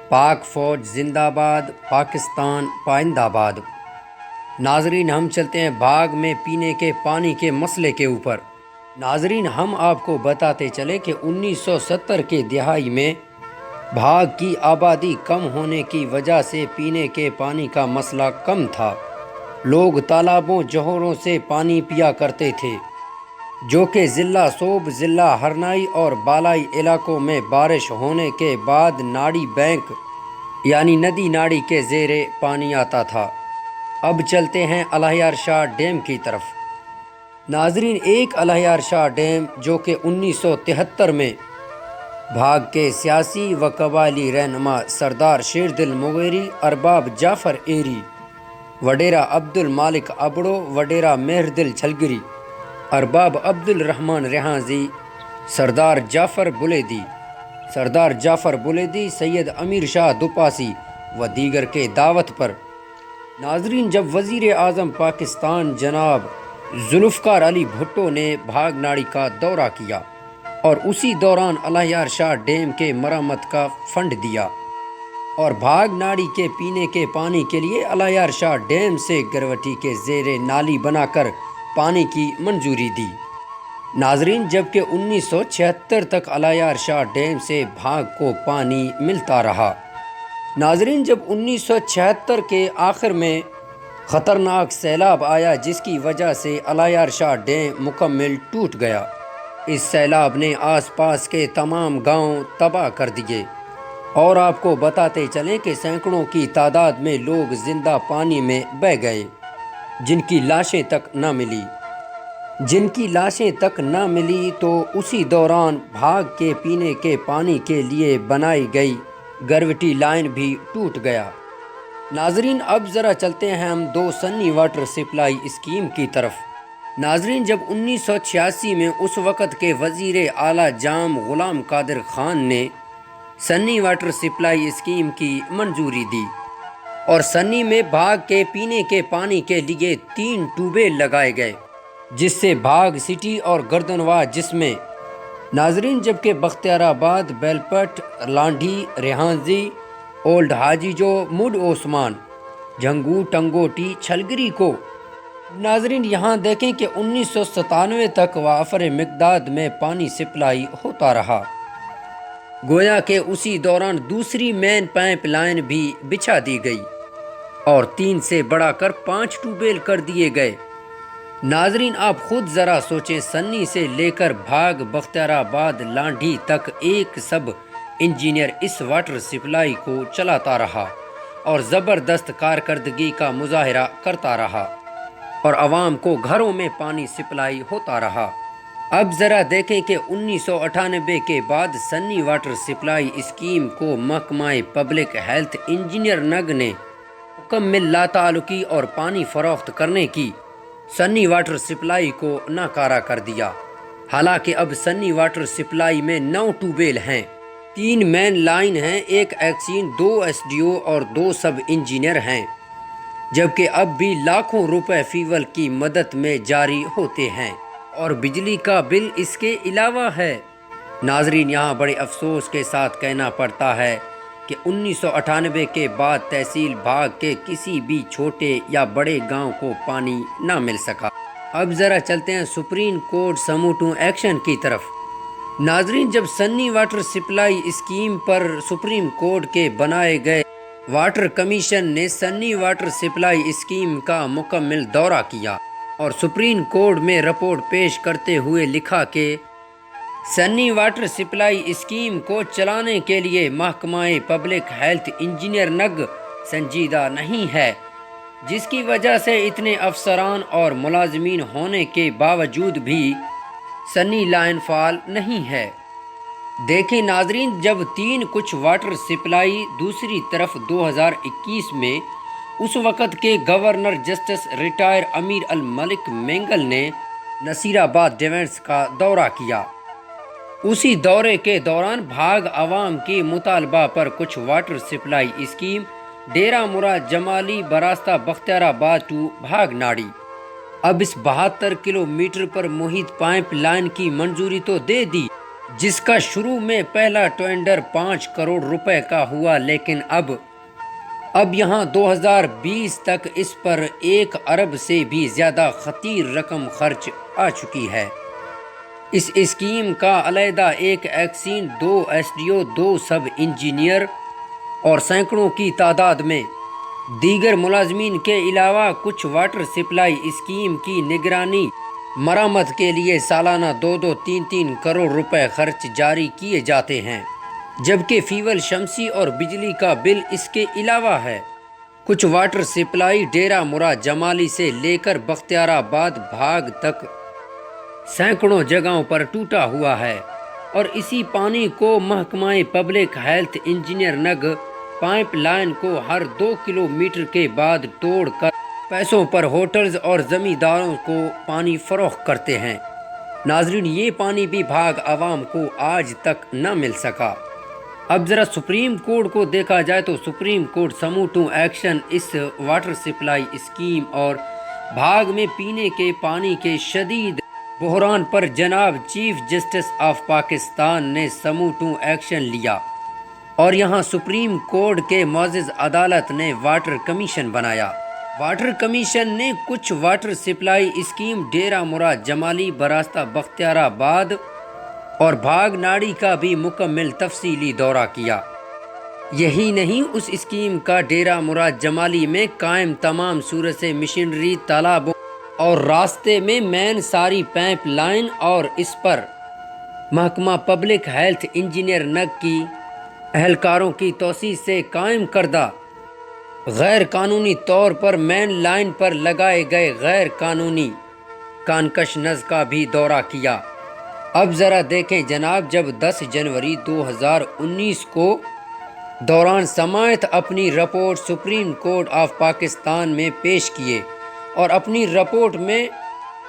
پاک فوج زندہ باد، پاکستان پائندہ باد۔ ناظرین، ہم چلتے ہیں بھاگ میں پینے کے پانی کے مسئلے کے اوپر۔ ناظرین، ہم آپ کو بتاتے چلے کہ 1970 کے دہائی میں بھاگ کی آبادی کم ہونے کی وجہ سے پینے کے پانی کا مسئلہ کم تھا۔ لوگ تالابوں جوہروں سے پانی پیا کرتے تھے، جو کہ ضلع صوب، ضلع ہرنائی اور بالائی علاقوں میں بارش ہونے کے بعد ناڑی بینک یعنی ندی ناڑی کے زیر پانی آتا تھا۔ اب چلتے ہیں الہیار شاہ ڈیم کی طرف۔ ناظرین، ایک الہیار شاہ ڈیم جو کہ 1973 میں بھاگ کے سیاسی و قبائلی رہنما سردار شیردل مغیری، ارباب جعفر ایری، وڈیرہ عبد المالک ابڑو، وڈیرہ مہردل چھلگری، ارباب عبد الرحمن ریحانزی، سردار جعفر بلیدی، سید امیر شاہ دوپاسی و دیگر کے دعوت پر ناظرین جب وزیر اعظم پاکستان جناب ذوالفقار علی بھٹو نے بھاگ ناڑی کا دورہ کیا اور اسی دوران الہیار شاہ ڈیم کے مرمت کا فنڈ دیا اور بھاگ ناڑی کے پینے کے پانی کے لیے الہیار شاہ ڈیم سے گروٹی کے زیر نالی بنا کر پانی کی منظوری دی۔ ناظرین، جبکہ 1976 تک الہیار شاہ ڈیم سے بھاگ کو پانی ملتا رہا۔ ناظرین، جب 1976 کے آخر میں خطرناک سیلاب آیا جس کی وجہ سے الہیار شاہ ڈیم مکمل ٹوٹ گیا۔ اس سیلاب نے آس پاس کے تمام گاؤں تباہ کر دیے اور آپ کو بتاتے چلیں کہ سینکڑوں کی تعداد میں لوگ زندہ پانی میں بہہ گئے، جن کی لاشیں تک نہ ملی تو اسی دوران بھاگ کے پینے کے پانی کے لیے بنائی گئی گروٹی لائن بھی ٹوٹ گیا۔ ناظرین، اب ذرا چلتے ہیں ہم دو سنی واٹر سپلائی اسکیم کی طرف۔ ناظرین، جب 1986 میں اس وقت کے وزیر اعلیٰ جام غلام قادر خان نے سنی واٹر سپلائی اسکیم کی منظوری دی اور سنی میں بھاگ کے پینے کے پانی کے لیے 3 ٹیوبویل لگائے گئے، جس سے بھاگ سٹی اور گردنوا جس میں ناظرین جبکہ بختیار آباد، بیلپٹ، لانڈھی، ریحانزی، اولڈ حاجی جو، مڈ عثمان، جھنگو، ٹنگوٹی، چھلگری کو ناظرین یہاں دیکھیں کہ 1997 تک وافر مقدار میں پانی سپلائی ہوتا رہا۔ گویا کہ اسی دوران دوسری مین پائپ لائن بھی بچھا دی گئی اور 3 سے بڑھا کر 5 ٹیوبویل کر دیے گئے۔ ناظرین، آپ خود ذرا سوچیں، سنی سے لے کر بھاگ، بختیار آباد، لانڈھی تک ایک سب انجینئر اس واٹر سپلائی کو چلاتا رہا اور زبردست کارکردگی کا مظاہرہ کرتا رہا اور عوام کو گھروں میں پانی سپلائی ہوتا رہا۔ اب ذرا دیکھیں کہ 1998 کے بعد سنی واٹر سپلائی اسکیم کو محکمہ پبلک ہیلتھ انجینئر نگ نے مکمل لاتعلقی اور پانی فروخت کرنے کی سنی واٹر سپلائی کو ناکارہ کر دیا۔ حالانکہ اب سنی واٹر سپلائی میں 9 ٹیوبویل ہیں، 3 مین لائن ہیں، 1 ایکسین، 2 SDO اور 2 سب انجینئر ہیں، جبکہ اب بھی لاکھوں روپے فیول کی مدت میں جاری ہوتے ہیں اور بجلی کا بل اس کے علاوہ ہے۔ ناظرین، یہاں بڑے افسوس کے ساتھ کہنا پڑتا ہے کہ 1998 کے بعد تحصیل بھاگ کے کسی بھی چھوٹے یا بڑے گاؤں کو پانی نہ مل سکا۔ اب ذرا چلتے ہیں سپریم کورٹ سموٹو ایکشن کی طرف۔ ناظرین، جب سنی واٹر سپلائی اسکیم پر سپریم کورٹ کے بنائے گئے واٹر کمیشن نے سنی واٹر سپلائی اسکیم کا مکمل دورہ کیا اور سپریم کورٹ میں رپورٹ پیش کرتے ہوئے لکھا کہ سنی واٹر سپلائی اسکیم کو چلانے کے لیے محکمہ پبلک ہیلتھ انجینئر نگ سنجیدہ نہیں ہے، جس کی وجہ سے اتنے افسران اور ملازمین ہونے کے باوجود بھی سنی لائن فعال نہیں ہے۔ دیکھیں ناظرین، جب 3 کچھ واٹر سپلائی دوسری طرف 2021 میں اس وقت کے گورنر جسٹس ریٹائر امیر الملک مینگل نے نصیر آباد ڈیونس کا دورہ کیا۔ اسی دورے کے دوران بھاگ عوام کے مطالبہ پر کچھ واٹر سپلائی اسکیم ڈیرہ مراد جمالی براستہ بختیار آباد ٹو بھاگ ناڑی اب اس 72 کلومیٹر پر محیط پائپ لائن کی منظوری تو دے دی، جس کا شروع میں پہلا ٹینڈر 5 کروڑ روپے کا ہوا، لیکن اب یہاں 2020 تک اس پر 1 ارب سے بھی زیادہ خطیر رقم خرچ آ چکی ہے۔ اس اسکیم کا علیحدہ 1 ایکسین، 2 ایس ڈی او، 2 سب انجینئر اور سینکڑوں کی تعداد میں دیگر ملازمین کے علاوہ کچھ واٹر سپلائی اسکیم کی نگرانی مرمت کے لیے سالانہ 2-2، 3-3 کروڑ روپے خرچ جاری کیے جاتے ہیں، جبکہ فیول شمسی اور بجلی کا بل اس کے علاوہ ہے۔ کچھ واٹر سپلائی ڈیرہ مراد جمالی سے لے کر بختیار آباد بھاگ تک سینکڑوں جگہوں پر ٹوٹا ہوا ہے، اور اسی پانی کو محکمہ public health engineering pipeline کو ہر 2 کلومیٹر کے بعد توڑ کر پیسوں پر ہوٹلز اور زمینداروں کو پانی فروخت کرتے ہیں۔ ناظرین، یہ پانی بھی بھاگ عوام کو آج تک نہ مل سکا۔ اب ذرا سپریم کورٹ کو دیکھا جائے تو سپریم کورٹ سموٹو ایکشن اس واٹر سپلائی اسکیم اور بھاگ میں پینے کے پانی کے شدید بحران پر جناب چیف جسٹس آف پاکستان نے سموٹو ایکشن لیا، اور یہاں سپریم کورٹ کے معزز عدالت نے واٹر کمیشن بنایا۔ واٹر کمیشن نے کچھ واٹر سپلائی اسکیم ڈیرہ مراد جمالی، براستہ بختیار آباد اور بھاگ ناڑی کا بھی مکمل تفصیلی دورہ کیا۔ یہی نہیں، اس اسکیم کا ڈیرہ مراد جمالی میں قائم تمام صورت سے مشینری، تالابوں اور راستے میں مین ساری پائپ لائن اور اس پر محکمہ پبلک ہیلتھ انجینئر نگ کی اہلکاروں کی توسیع سے قائم کردہ غیر قانونی طور پر مین لائن پر لگائے گئے غیر قانونی کانکش نز کا بھی دورہ کیا۔ اب ذرا دیکھیں جناب، جب 10 جنوری 2019 کو دوران سماعت اپنی report supreme court of Pakistan میں پیش کیے، اور اپنی رپورٹ میں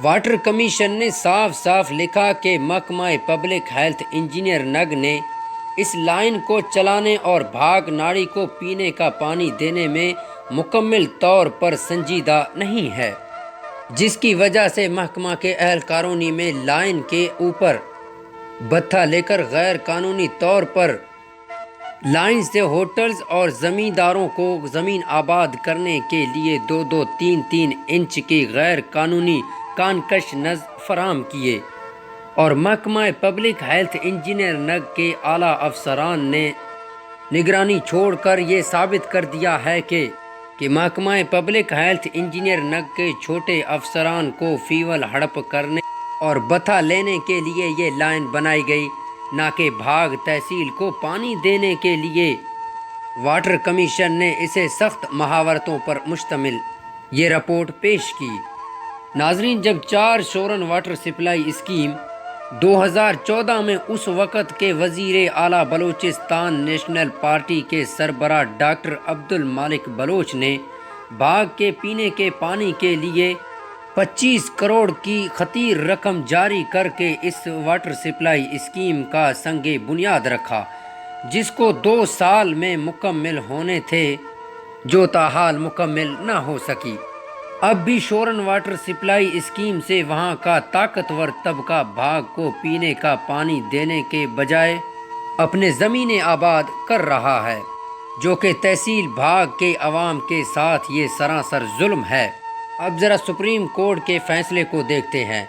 واٹر کمیشن نے صاف صاف لکھا کہ محکمہ پبلک ہیلتھ انجینئر نگ نے اس لائن کو چلانے اور بھاگ ناڑی کو پینے کا پانی دینے میں مکمل طور پر سنجیدہ نہیں ہے، جس کی وجہ سے محکمہ کے اہلکاروں نے لائن کے اوپر بتھا لے کر غیر قانونی طور پر لائن سے ہوٹلز اور زمینداروں کو زمین آباد کرنے کے لیے 2-2، 3-3 انچ کی غیر قانونی کانکش نز فراہم کیے، اور محکمہ پبلک ہیلتھ انجینئر نگ کے اعلیٰ افسران نے نگرانی چھوڑ کر یہ ثابت کر دیا ہے کہ محکمہ پبلک ہیلتھ انجینئر نگ کے چھوٹے افسران کو فیول ہڑپ کرنے اور بتھا لینے کے لیے یہ لائن بنائی گئی، نہ کہ بھاگ تحصیل کو پانی دینے کے لیے۔ واٹر کمیشن نے اسے سخت محاورتوں پر مشتمل یہ رپورٹ پیش کی۔ ناظرین، جب 4 شورن واٹر سپلائی اسکیم 2014 میں اس وقت کے وزیر اعلیٰ بلوچستان نیشنل پارٹی کے سربراہ ڈاکٹر عبد المالک بلوچ نے بھاگ کے پینے کے پانی کے لیے 25 کروڑ کی خطیر رقم جاری کر کے اس واٹر سپلائی اسکیم کا سنگ بنیاد رکھا، جس کو 2 سال میں مکمل ہونے تھے، جو تاحال مکمل نہ ہو سکی۔ اب بھی شورن واٹر سپلائی اسکیم سے وہاں کا طاقتور طبقہ بھاگ کو پینے کا پانی دینے کے بجائے اپنے زمینیں آباد کر رہا ہے، جو کہ تحصیل بھاگ کے عوام کے ساتھ یہ سراسر ظلم ہے۔ اب ذرا سپریم کورٹ کے فیصلے کو دیکھتے ہیں۔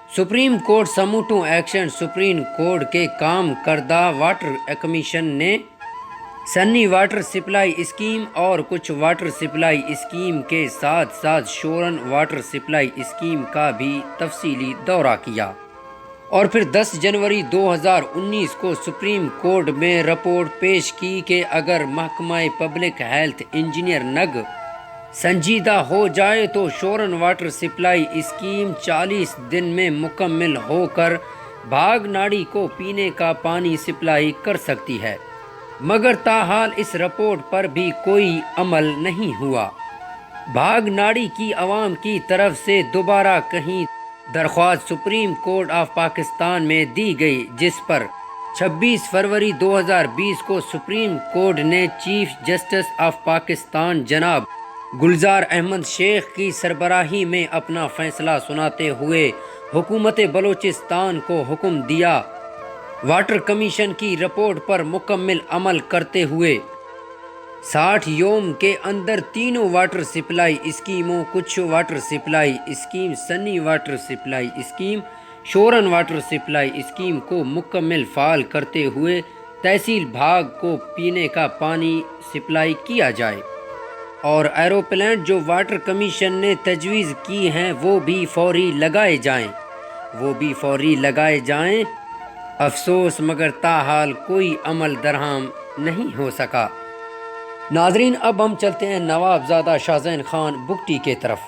Supreme court suo motu action supreme court کے کام کردہ واٹر کمیشن نے سنی واٹر سپلائی اسکیم اور کچھ واٹر سپلائی اسکیم کے ساتھ ساتھ شورن واٹر سپلائی اسکیم کا بھی تفصیلی دورہ کیا، اور پھر 10 جنوری 2019 کو سپریم کورٹ میں رپورٹ پیش کی کہ اگر محکمہ پبلک ہیلتھ انجینئر نگ سنجیدہ ہو جائے تو شورن واٹر سپلائی اسکیم 40 دن میں مکمل ہو کر بھاگ ناڑی کو پینے کا پانی سپلائی کر سکتی ہے، مگر تاحال اس رپورٹ پر بھی کوئی عمل نہیں ہوا۔ بھاگ ناڑی کی عوام کی طرف سے دوبارہ کہیں درخواست سپریم کورٹ آف پاکستان میں دی گئی، جس پر 26 فروری 2020 کو سپریم کورٹ نے چیف جسٹس آف پاکستان جناب گلزار احمد شیخ کی سربراہی میں اپنا فیصلہ سناتے ہوئے حکومت بلوچستان کو حکم دیا واٹر کمیشن کی رپورٹ پر مکمل عمل کرتے ہوئے 60 یوم کے اندر تینوں واٹر سپلائی اسکیموں کچھ water supply scheme, Sunni water supply scheme, Shoran water supply scheme کو مکمل فعال کرتے ہوئے تحصیل بھاگ کو پینے کا پانی سپلائی کیا جائے اور ایروپلانٹ جو واٹر کمیشن نے تجویز کی ہیں وہ بھی فوری لگائے جائیں افسوس مگر تاحال کوئی عمل درہم نہیں ہو سکا۔ ناظرین، اب ہم چلتے ہیں نوابزادہ شاہزین خان بگٹی کے طرف۔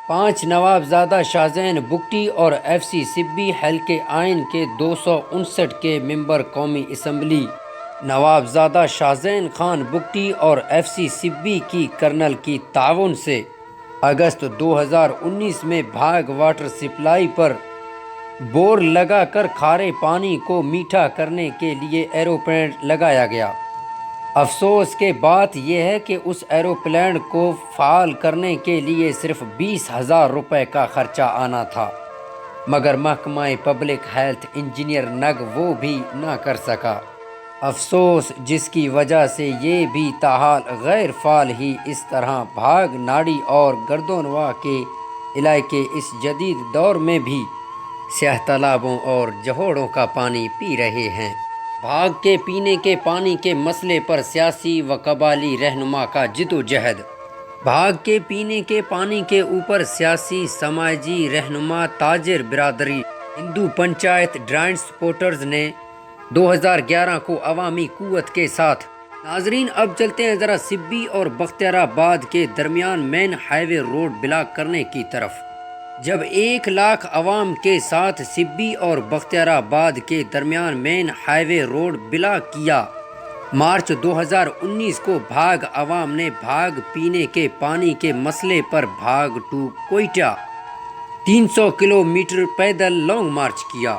5 نوابزادہ شاہزین بگٹی اور ایف سی سبی حلقے آئین کے 259 کے ممبر قومی اسمبلی نوابزادہ شاہزین خان بگٹی اور ایف سی سبی کی کرنل کی تعاون سے اگست 2019 میں بھاگ واٹر سپلائی پر بور لگا کر کھارے پانی کو میٹھا کرنے کے لیے ایروپلانٹ لگایا گیا۔ افسوس کی بات یہ ہے کہ اس ایروپلانٹ کو فعال کرنے کے لیے صرف 20,000 روپے کا خرچہ آنا تھا، مگر محکمہ پبلک ہیلتھ انجینئر نگ وہ بھی نہ کر سکا۔ افسوس جس کی وجہ سے یہ بھی تاحال غیر فعال ہی اس طرح بھاگ، ناڑی اور گردونواں کے علاقے اس جدید دور میں بھی سیاہ تالابوں اور جھوڑوں کا پانی پی رہے ہیں۔ بھاگ کے پینے کے پانی کے مسئلے پر سیاسی و قبائلی رہنما کا جدوجہد۔ بھاگ کے پینے کے پانی کے اوپر سیاسی، سماجی رہنما، تاجر برادری، ہندو پنچایت، ڈرائنٹ سپورٹرز نے 2011 کو عوامی قوت کے ساتھ۔ ناظرین، اب چلتے ہیں ذرا سبی اور بختیار آباد کے درمیان مین ہائی وے روڈ بلاک کرنے کی طرف۔ جب 1 لاکھ عوام کے ساتھ سبی اور بختیار آباد کے درمیان مین ہائی وے روڈ بلاک کیا۔ مارچ 2019 کو بھاگ عوام نے بھاگ پینے کے پانی کے مسئلے پر بھاگ ٹو کوئٹہ 300 کلومیٹر پیدل لانگ مارچ کیا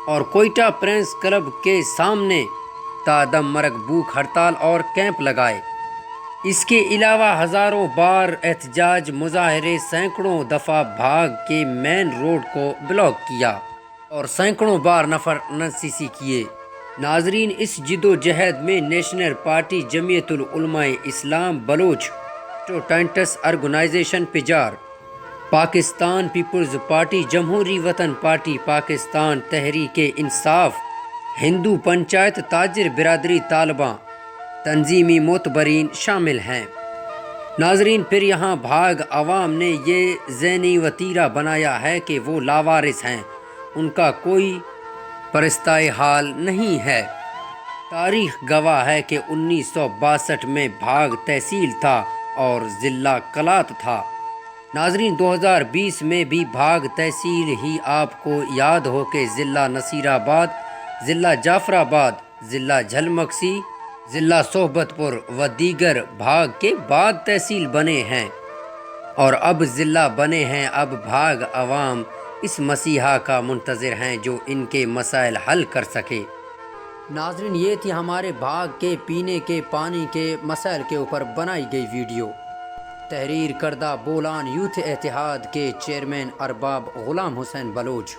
اور کوئٹہ پریس کلب کے سامنے تا دم مرگ بھوک ہڑتال اور کیمپ لگائے۔ اس کے علاوہ ہزاروں بار احتجاج مظاہرے، سینکڑوں دفعہ بھاگ کے مین روڈ کو بلاک کیا اور سینکڑوں بار نفرانسیسی کیے۔ ناظرین، اس جدوجہد میں نیشنل پارٹی، جمعیت العلماء اسلام Baloch students organization پجار، Pakistan Peoples party, جمہوری وطن پارٹی پاکستان، تحریک انصاف، ہندو پنچایت، تاجر برادری، طالباں، تنظیمی معتبرین شامل ہیں۔ ناظرین، پھر یہاں بھاگ عوام نے یہ ذہنی وتیرہ بنایا ہے کہ وہ لاوارث ہیں، ان کا کوئی پرستائے حال نہیں ہے۔ تاریخ گواہ ہے کہ 1962 میں بھاگ تحصیل تھا اور ضلع کلات تھا۔ ناظرین، 2020 میں بھی بھاگ تحصیل ہی آپ کو یاد ہو کہ ضلع نصیر آباد، ضلع جعفر آباد، ضلع جھلمکسی، ضلع صحبت پور و دیگر بھاگ کے بعد تحصیل بنے ہیں اور اب ضلع بنے ہیں۔ اب بھاگ عوام اس مسیحا کا منتظر ہیں جو ان کے مسائل حل کر سکے۔ ناظرین، یہ تھی ہمارے بھاگ کے پینے کے پانی کے مسائل کے اوپر بنائی گئی ویڈیو، تحریر کردہ بولان یوتھ اتحاد کے چیئرمین ارباب غلام حسین بلوچ۔